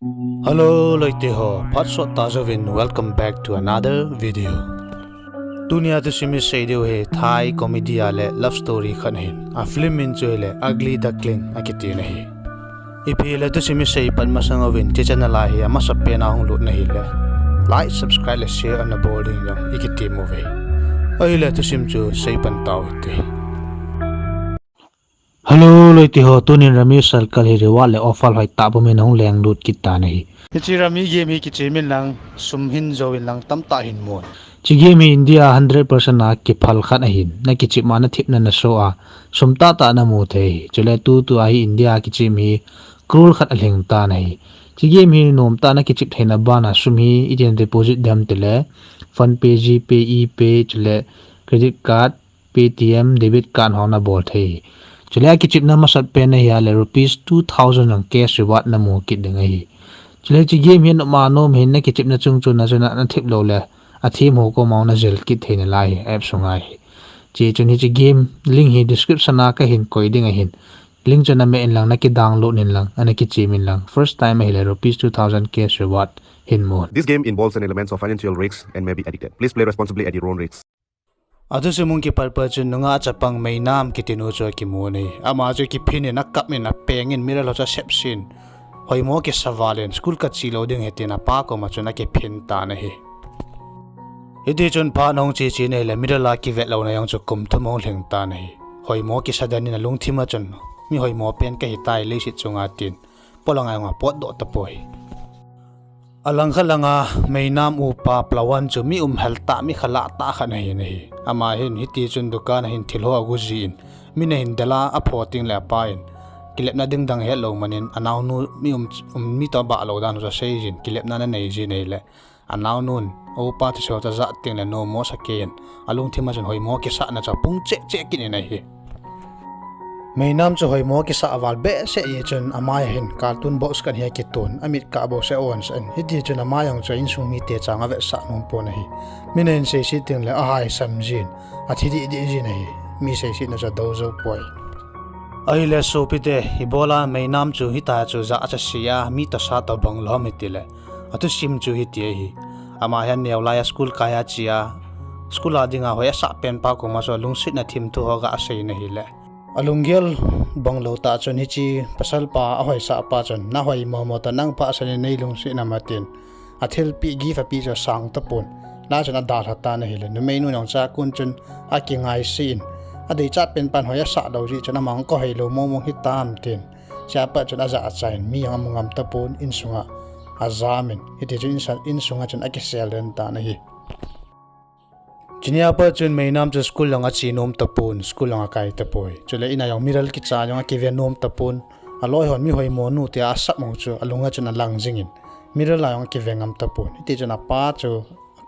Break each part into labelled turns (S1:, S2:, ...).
S1: Hello loiteho phatso tajovin welcome back to another video. Dunia to simi seidio he Thai comedy ale love story khan hin a film in joile ugly duckling akiti nahi ipile to simi sei pan masangawin ti channel hi ama sappe na hung lut nahi le like subscribe le share on the boarding yang ikiti movie aile to sim chu sei pan taw te. Hello loiteho tunin rami circle hi rewa le offer hoi ta bu men hung leng lut kita nahi Kichi rami game hi kichi min lang sumhin zoin lang tam ta hin mon chi game hi India 100% na ki phal khat a hin na kichi mana thip na so a sumta ta na mu the chule tu a hi India kichi mi krul khat a leng ta nahi chi game hi nom ta na kichi thena ba na sumhi iden deposit dam tele fund pay gpay pay chule credit card paytm debit card hona bol the chule kichi na masat pe na ya le rupees 2000 ang cash reward na mu kit ding hi chule chi game hin ma nom hin na kichip na chung na chuna na thip lo le a thim ho ko mau na zel kit thein lai app sungai chi chun hi chi game link hi description na ka hin koi ding a hin link chuna me in lang na ki download nin lang ana ki chi min lang first time hi le rupees 2000 cash reward hin mo.
S2: This game involves an elements of financial risks and may be addictive. Please play responsibly at your own risks.
S1: Adu se mung ki parpa chun nunga chapang mai nam ki tinu cho ki mo nei ama jo ki phin na kap min na pengin miral ho cha sepsin Hoimo kisaval school ka chilo ding hetina pa ko ma chuna ki phin ta na hi Idi chun pa nong chi chi nei le midala ki vet lo na yang chu kum thu mo leng ta na hi Hoimo ki sadani na lung thima chun mi Hoimo pen ka hi tai le si chunga tin polangai nga pot do ta poi alang khalanga meinam u pa plawan chu mi helta mi khala ta khan hi nei ama hin hiti chun dukan hin thilho agu jin mi nei dala a photing le pain kilep na ding dang hello manin anaw nu mi to ba lo dan so sei jin kilep na nei ji nei le anaw nun o pa ti so ta za ting le no mo saken alung thima jon Hoimo ki sa na cha pung che kin nei hi meinam chu Hoimo ki sa awal be se ye chun amai hin cartoon box kan he ki ton amit ka bo se on san hiti chun amai yang chain sung mi te changa ve sa nom po nei minen se si ting le a hai samjin a thi di ji nei mi se si na cha do zo poi ai le so pite hibola meinam chu hita chu za cha sia mi ta sa ta bang lo mi tile atu sim chu hi ti hi ama han neula school kaya chia school adinga hoya sa pen pa ko ma so lungsit na thim thu hoga asei na hi le alunggel banglo ta chon hi chi pasal pa a hoi sa pa chon na hoi mo ta nang pa sane nei lungsi na matin athil pi gi fa pi cho sang ta pon na chona da ta na hi le nu mei nu nong cha kun chun a ki ngai sin adei chat pen pan hoya sa do ri chona mang ko hei lo mo hi tam tin cha pa chona za chain mi ang ngam ta pon in sunga azamin hiti chun in sunga chun akisel ren ta na hi chinia pa chun meinam chu school langa chinom tapun school langa kai tapoi chule ina yang miral ki cha yang ki venom tapun aloi hon mi Hoimo nu te asa mo chu alunga chuna langjingin miral la yang ki vengam tapun hiti chuna pa chu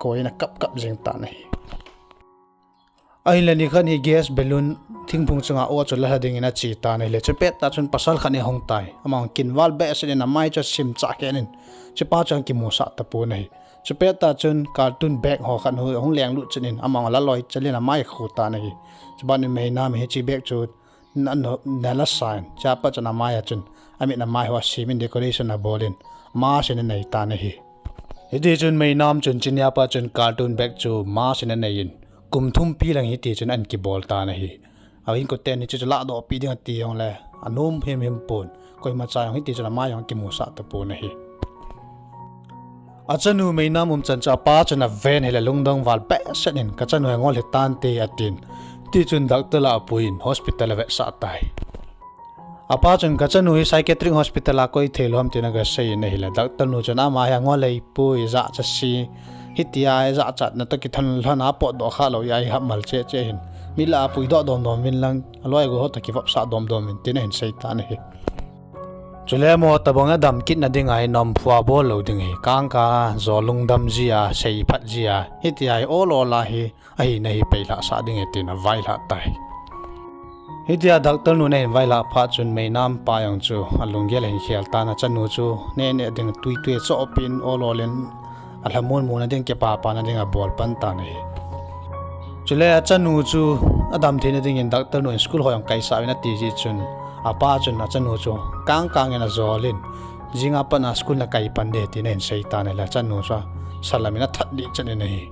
S1: ko ina kap jing ta na hi ai la ni khan hi gas balloon thingphung chunga o chula hading ina chi ta nei le chepet ta chun pasal khani hong tai amang kinwal be se na mai cha sim cha kenin chepa chang ki mo sa tapu nei chepet ta chun cartoon bag ho khan hong leng lu chunin amang la loi chalina mai khu ta nei chban ni mei nam he chi bag chu na la sign cha pa chana mai chun ami na mai wa simin decoration na bolin ma se nei ta nei hidi chun mei nam chun chinya pa chun cartoon bag chu ma se nei in kum thum pi lang hi ti chun an ki bol ta na hi awin ko ten ni chu la do pi ding ti hong le anom hem pon koi ma cha hi ti chuna ma yang ki mu sa ta pon hi achanu meinam chan cha pa chuna ven hele lungdong wal pe sanin ka chanu ngol he tan te atin ti chun doctor la puin hospital ve sa tai apa chun ka chanu hi psychiatric hospital a koi thelom tina ga sei ne hila doctor nu chuna ma ya ngol lei pui za cha si hitia za chat na to ki than lana po do kha lo ya ha mal che hin mila pui do dom min lang aloi go ho ta ki vap sa dom min tin hin sei ta ne hi chule mo tabonga dam kit na ding ai nom phwa bol lo ding hi kang ka zolung dam ji a sei phat ji a hitia all la hi ai nei pe la sa ding etin vai la tai hitia doctor nu nei vai la pha chun mei nam pa yang chu alunggel hin khel ta na chanu chu ne ding tui cho pin all len alhamun mo na ding ke pa na ding a bol pan ta nei chule achanu chu adam thine ding in doctor nu school hoyang kai sa na ti ji chun apa chun achanu chu kang ena zolin jinga pa na school na kai pande ti nen seita ne la chan no sa salamina thaddi chane nei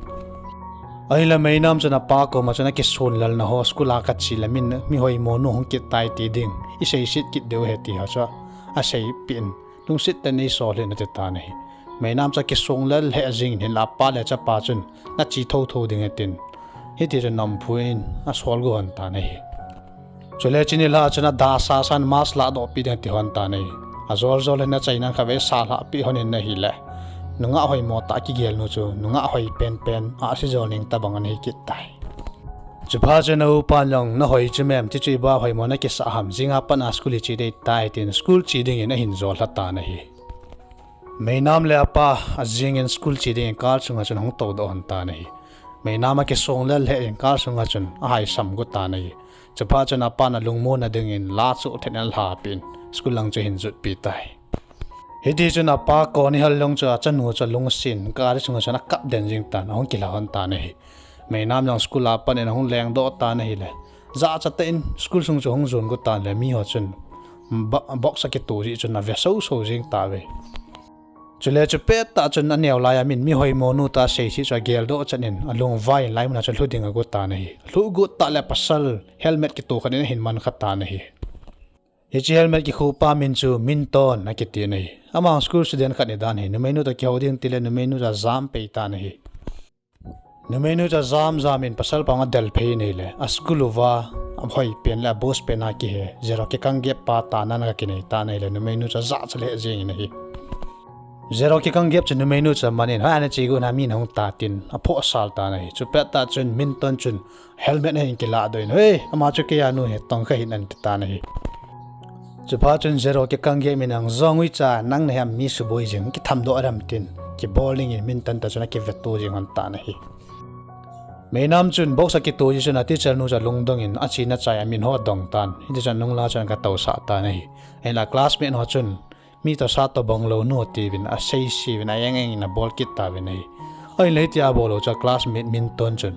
S1: ai la mainam chana pa ko ma chana ke son lal na ho school a ka chi la min mi Hoimo no hong ki tai ti ding I sei sit ki deu he ti ha cha a sei pin tung sit ta nei so le na te ta nei mainam cha ke song lal he jing hin la pa le cha pa chun na chi tho tho ding etin he ti nam phuin a sol go han ta nei chule chini la chana da sa san mas la do pi de ti han ta nei azol zol na chaina kha ve sa la pi honin na hi le Nungah Hoimo ta ki gel no chu Nungah hoi pen a si zoning ta bangan hi kit tai chupha chana upan long na hoi chimem ti chui ba Hoimo na ki sa ham jinga pa na school chi dei tai tin school chi ding in a hin zol hata na hi mainam le apa a jing in school chi ding kal chunga chun hong to do han ta na hi mainam a ke song le le in kal chunga chun a hai sam go ta na hi chupha chana pa na lungmo na ding in la chu thenal ha pin school lang chu hin zut pi tai hiti chuna pa ko ni hal long cha chanu cha lung sin ka ri chunga chana kap den jing tan hong kila hon ta nei me nam long school a pan en hong leng do ta nei le za cha te in school sung chu hong zon go tan le mi ho chun box ke tu ri chuna ve so jing ta ve chule chu pe ta chun an neu la ya min mi Hoimo nu ta sei si cha gel do chanin alung vai lai na cha hluding go ta nei hlu go ta le pasal helmet ki tu khanin hin man khat ta nei Hichi helmet ki khupa min chu min ton na ki ti nei among school student khat ni dan hi nu menu ta kyoding tile nu menu za zam pe ta nei nu menu za zam in pasal pa nga del phe nei le a school wa am hoi pen la boss pe na ki he zero ki kang gap pa ta na ki nei ta nei le nu menu za za chale jing nei zero ki kang gap chu nu menu cha manin ha na chi gu na min hong ta tin a pho sal ta nei chu pe ta chun min ton chun helmet nei ki la doin hey ama chu ke ya nu he tong kha hin an ta nei chupha chun zero ke kangge minang zongui cha nang ne ham mi suboi jing ki tham do aram tin ki bowling in min tan ta chuna ki vetu jing han ta na hi mainam chun boxa ki tu ji chuna teacher nu cha lungdong in achi na chai amin ho dong tan hi cha nung la chan ka tau sa ta na hi en la classmate ho chun mi ta sa to bonglo no ti bin a sei si bin a yang in a ball kit ta bin hi ai le ti a bolo cha classmate min ton chun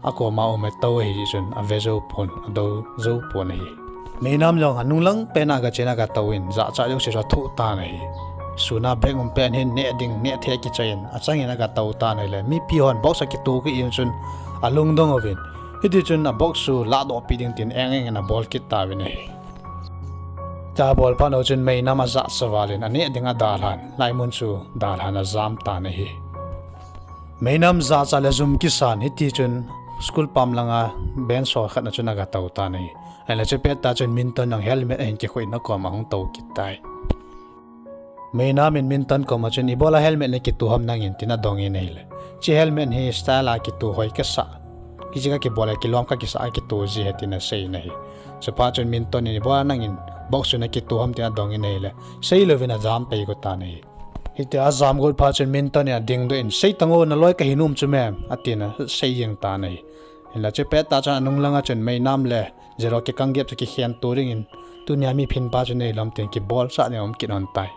S1: ako ma o me to hi ji chun a vezo pon do zo pon hi mainam long anung lang pena ga chena ga tawin za cha yo se sa thu ta nei suna beng pen hin ne ding ne the ki chain a changina ga taw ta nei le mi pi hon box ki tu ki in chun alung dong ovin hiti chun a box su la do pi ding tin eng na ball kit ta vi nei cha ball pa no chun mainam a za sawalin ane ding a dalhan lai mun chu dalhan a zam ta nei mainam za cha le zum ki san hiti chun school pam langa ben so khat na chuna ga taw ta nei ala che pet ta chun min ton nang helmet en ki khoi na ko ma hong to ki tai meina min ton ko ma chun ibola helmet ne ki tu ham nang in tina dong in nei le chi helmet hi style a ki tu hoi ka sa ki jiga ki bola ki lom ka ki sa ki tu ji hetina sei nei che pa chun min ton ni bola nang in box na ki tu ham tina dong in nei le sei lo vina jam pe ko ta nei hiti azam gol pa chun min ton ya ding do in sei tango na loi ka hinum chu mem atina sei yeng ta nei la che pet ta cha nung langa chun mai nam le zero ke kanggep ki khian turing in tu nya mi phin pa chu nei lam ten ki ball sa ne om kin on tai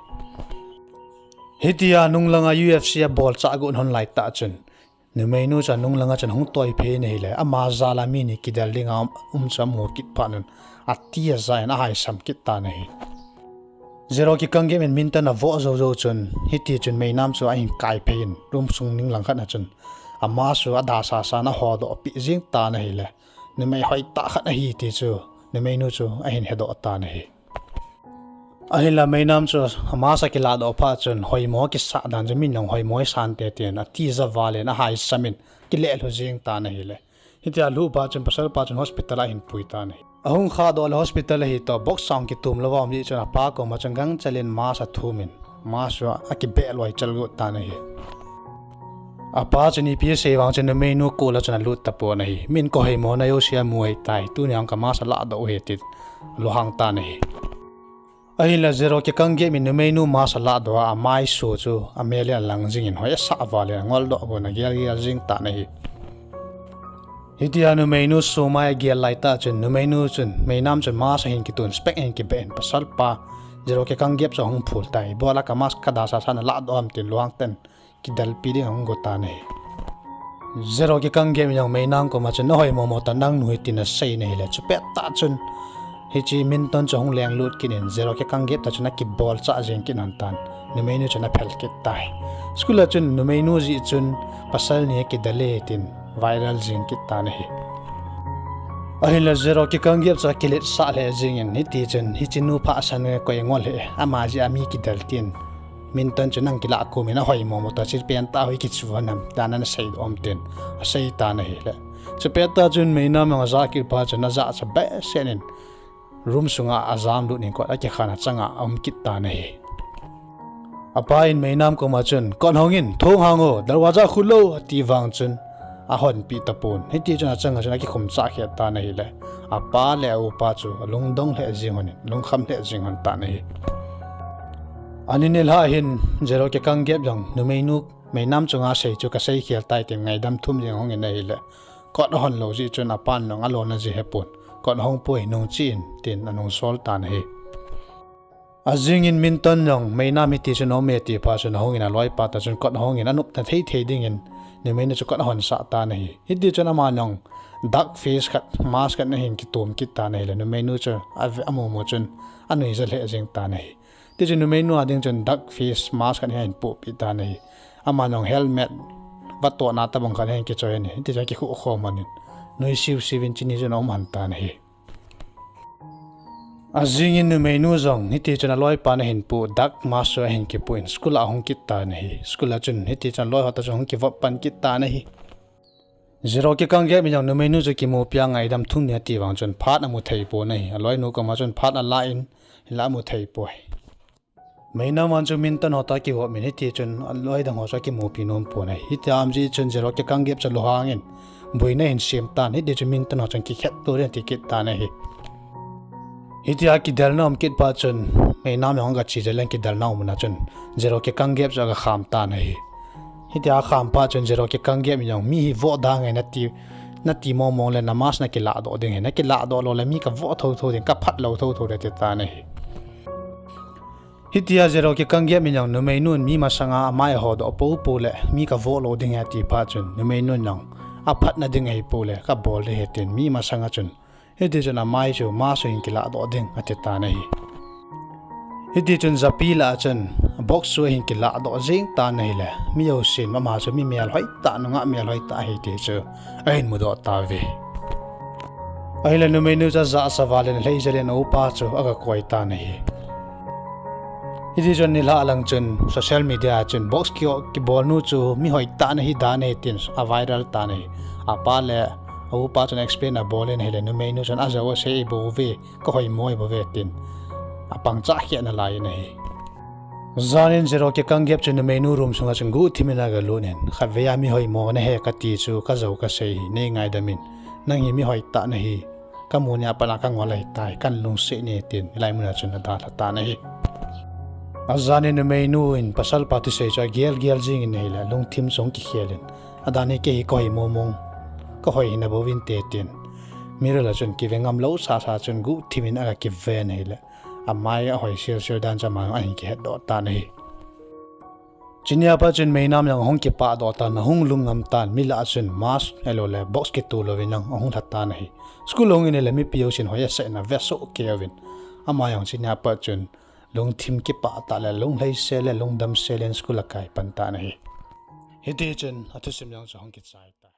S1: hitia nung langa UFC a ball cha gun hon lai ta chun nu mai nu cha nung langa chan hong toi phe nei le ama za la mi ni ki dal linga cham mo kit pa nun atia za na hai sam kit ta nei zero ki kanggep in min ta na vo zo chun hiti chun mai nam chu a hin kai phein rum sung ning lang khat na chun ama su ada sa na ho do pi jing ta na hi le ni mai hoi ta khat hi ti chu ni mai nu chu a hin hedo ta na hi a hin la mai nam chu ama sa ki la do pha chun Hoimo ki sa dan jamin nong Hoimo san te ten a ti za wale na hai samin ki le lo jing ta na hi le hitia lu ba chun pasal pa chun hospital a hin pui ta na hi ahung kha do le hospital hi to box sound ki tum lawam ni chuna pa ko ma changang chalen ma sa thumin ma su a ki be loi chal go ta na hi apa chani pi se wang chen menu ko la chana lut ta po nahi min ko Hoimo na yo sia muai tai tu nyang ka ma sa la do he ti lo hang ta nahi ai la zero ke kangge min menu ma sa la do a mai su chu a melia lang jing in hoya sa wale ngol do go na gel jing ta nahi hitia nu menu so mai gel lai ta chen nu menu chun meinam chun ma sa hin ki tun spec en ki ben pasal pa zero ke kangge so hong phul tai bola ka mas ka da sa na la do am tin lo hang ten ki dal pi ding hong go ta nei zero ki kang game yang mai nang ko ma chen noi mo ta nang nui tin a sei nei le chupet ta chun hi chi min ton chong leng lut kinin zero ke kang gep ta chuna ki ball cha jeng kin han tan numei nu chuna phel ke tai school a chun numei nu ji chun pasal ni ki dale tin viral jeng ki tan hi ahila zero ke kang gep cha kilet sa le jeng in ni ti chun hi chinu pha san ko engol he ama ji ami ki dal tin min ton chunang ki la ko mina Hoimo mo ta chir pen ta hoi ki chuanam tanan sai om tin a sai ta na hi le chepeta chun meina ma za ki pa chana za cha ba senin room sunga azam lu ni ko a ke khana changa kit ta na hi apa in meinam ko ma chun kon hongin thong hango darwaza khulo ti wang chun a hon pi tapun he ti chuna changa chuna ki khum cha khia ta na hi le apa le u pa chu lung dong le jingon lung kham le jingon ta na hi aninil ha hin zero ke kang gep jang numeinu meinam chunga sei chu ka sei khial tai tem ngai dam thum jeng hong nei le kot hon lo ji chun apan nong alon na ji hepun kon hong poi nong chin tin anong sol tan he azing in minton nong meina mi ti chun ome ti pa chun hong in a loi pa ta chun kot hong in anup ta thei thei ding in numeinu chu kot hon sa ta na hi hiti chun ama nong duck face khat mask kan hin ki tom ki ta na hi le numeinu chu amo mo chun anui za le jeng ta na hi ti chun numeinu ading chun duck face mask kan hin pu pi ta na hi ama nong helmet vato na ta bang kan hin ki choi ni ti ja ki khu kho manin noi siu sivin chini chun om han ta na hi azing in numeinu zong hiti chun aloi pa na hin pu duck mask hin ki pu in school a hong ki ta na hi school a chun hiti chun loi hota chong ki vap pan ki ta na hi zero ke kang ge mi jong numeinu chu ki mo pya ngai dam thung ne ti wang chun phat amu thei po na hi aloi nu ko ma chun phat a la in la mu thei po meina man chu min tan hota ki ho min ti chun aloi dang ho cha ki mo pi nom po na hi tam ji chun zero ke kang gep cha lo hangin buina in sim ta ni de chu min tan ho chang ki khet to re ti ki ta na hi hitia ki dal nom kit pa chun meina me hong ga chi jelen ki dal nom na chun zero ke kang gep cha ga kham ta na hi hitia kham pa chun zero ke kang gep yong mi hi vo da ngai na ti mo mo le namas na ki la do ding na ki la do lo le mi ka vo tho tho ding ka phat lo tho tho re ti ta na hi hitia zero ke kang gep yong nu mei nun mi ma sanga mai ho do po po le mi ka vo lo ding ha ti pa chun nu mei nun yong a phat na ding ei po le ka bol le he tin mi ma sanga chun hiti chun a mai chu ma so in ki la do ding ati ta na hi hiti chun zapila chun box so hin ki la do jing ta na hi le mi yo sin ma ma chu mi mel hoi ta no nga mel hoi ta hi ti chu ain mu do ta ve ai le nu me nu za sa valen lei jele no pa chu aga koi ta na hi hiti chun ni la lang chun social media chun box ki bol nu chu mi hoi ta na hi da na hi tin a viral ta na hi a pa le au pa chun explain a bolen hele nu mei nu chun a zawa sei bo ve ko hoi moi bo ve tin a pang cha khia na lai na hi zanin zero ke kang gep chun mei nu room sunga chung gu thimina ga lunen kha ve ya mi hoi mo na he ka ti chu ka zau ka sei ne ngai damin nang hi mi hoi ta na hi ka mu nya pa na ka ngolai tai kan lung se ne tin lai mu na chun da la ta na hi azanin mei nu in pasal pa ti sei cha gel jing in nei la lung thim chong ki khelen adani ke ko hi mo mong ko hoi na bo win te tin mirala chun ki vengam lo sa chun gu thimin aga ki ve nei le amai a hoi sir dan cha ma ani ki het do ta nei chinya pa chun meinam yang hong ki pa do ta na hung lung ngam tan mila chun mas elo le box ki tu lo win nang hong that ta nei school hong in le mi pio chin hoya se na veso ke win ama yang chinya pa chun lung thim ki pa ta le lung lei se le lung dam se len school kai pan ta nei hiti chun athu sim yang cha hong ki chai